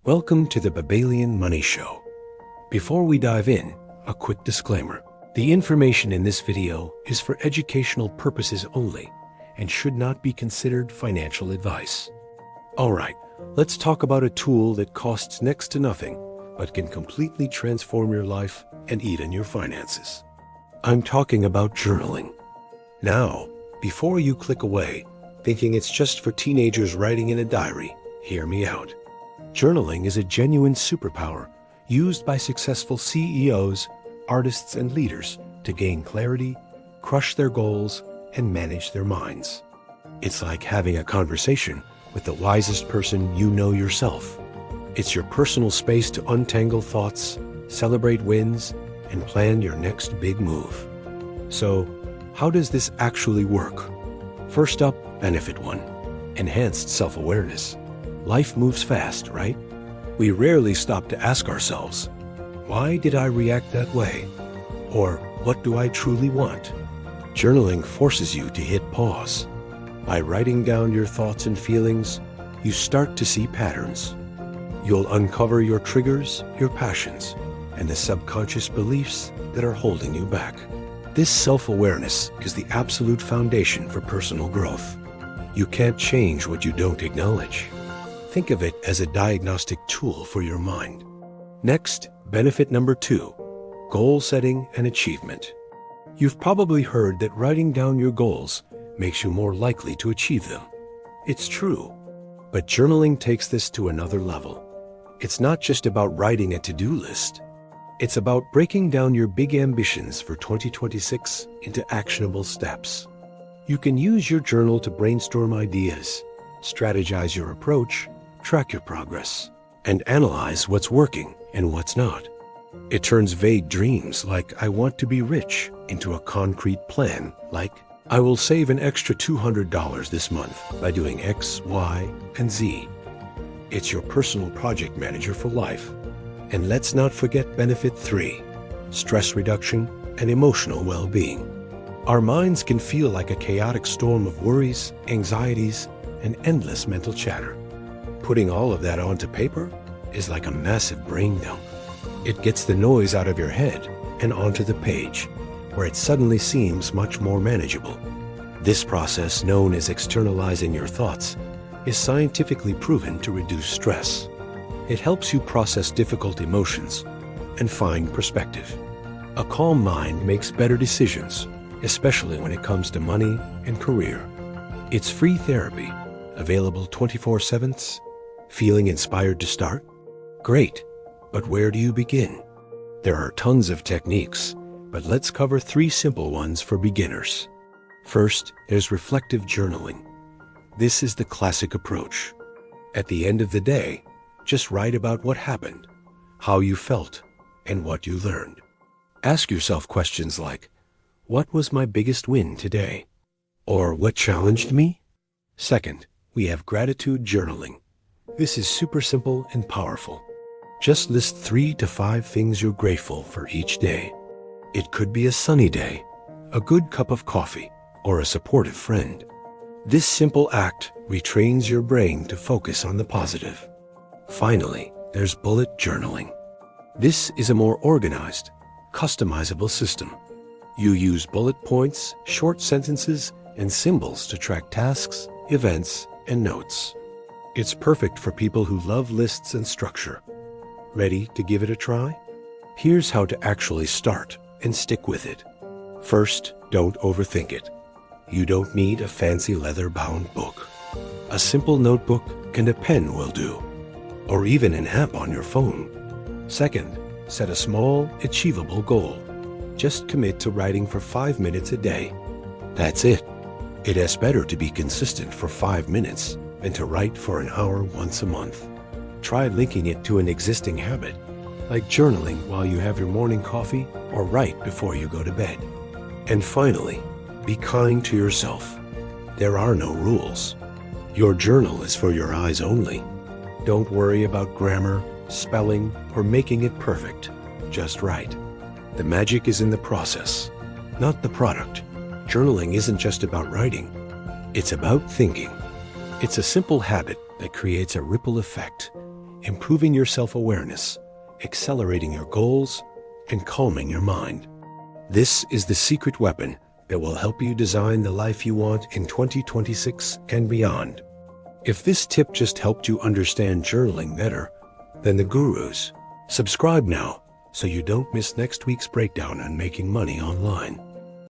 Welcome to the Babalian Money Show. Before we dive in, a quick disclaimer. The information in this video is for educational purposes only and should not be considered financial advice. Alright, let's talk about a tool that costs next to nothing, but can completely transform your life and even your finances. I'm talking about journaling. Now, before you click away, thinking it's just for teenagers writing in a diary, hear me out. Journaling is a genuine superpower used by successful CEOs, artists, and leaders to gain clarity, crush their goals, and manage their minds. It's like having a conversation with the wisest person you know yourself. It's your personal space to untangle thoughts, celebrate wins, and plan your next big move. So, how does this actually work? First up, benefit 1. Enhanced self-awareness. Life moves fast, right? We rarely stop to ask ourselves, why did I react that way? Or what do I truly want? Journaling forces you to hit pause. By writing down your thoughts and feelings, you start to see patterns. You'll uncover your triggers, your passions, and the subconscious beliefs that are holding you back. This self-awareness is the absolute foundation for personal growth. You can't change what you don't acknowledge. Think of it as a diagnostic tool for your mind. Next, benefit number 2, goal setting and achievement. You've probably heard that writing down your goals makes you more likely to achieve them. It's true, but journaling takes this to another level. It's not just about writing a to-do list. It's about breaking down your big ambitions for 2026 into actionable steps. You can use your journal to brainstorm ideas, strategize your approach, track your progress, and analyze what's working and what's not. It turns vague dreams like "I want to be rich" into a concrete plan like "I will save an extra $200 this month by doing X, Y, and Z." It's your personal project manager for life. And let's not forget benefit 3, stress reduction and emotional well-being. Our minds can feel like a chaotic storm of worries, anxieties, and endless mental chatter. Putting all of that onto paper is like a massive brain dump. It gets the noise out of your head and onto the page, where it suddenly seems much more manageable. This process, known as externalizing your thoughts, is scientifically proven to reduce stress. It helps you process difficult emotions and find perspective. A calm mind makes better decisions, especially when it comes to money and career. It's free therapy, available 24/7. Feeling inspired to start? Great, but where do you begin? There are tons of techniques, but let's cover 3 simple ones for beginners. First, there's reflective journaling. This is the classic approach. At the end of the day, just write about what happened, how you felt, and what you learned. Ask yourself questions like, what was my biggest win today? Or what challenged me? Second, we have gratitude journaling. This is super simple and powerful. Just list 3 to 5 things you're grateful for each day. It could be a sunny day, a good cup of coffee, or a supportive friend. This simple act retrains your brain to focus on the positive. Finally, there's bullet journaling. This is a more organized, customizable system. You use bullet points, short sentences, and symbols to track tasks, events, and notes. It's perfect for people who love lists and structure. Ready to give it a try? Here's how to actually start and stick with it. First, don't overthink it. You don't need a fancy leather-bound book. A simple notebook and a pen will do, or even an app on your phone. Second, set a small, achievable goal. Just commit to writing for 5 minutes a day. That's it. It is better to be consistent for 5 minutes than to write for an hour once a month. Try linking it to an existing habit, like journaling while you have your morning coffee or right before you go to bed. And finally, be kind to yourself. There are no rules. Your journal is for your eyes only. Don't worry about grammar, spelling, or making it perfect. Just write. The magic is in the process, not the product. Journaling isn't just about writing. It's about thinking. It's a simple habit that creates a ripple effect, improving your self-awareness, accelerating your goals, and calming your mind. This is the secret weapon that will help you design the life you want in 2026 and beyond. If this tip just helped you understand journaling better than the gurus, subscribe now so you don't miss next week's breakdown on making money online.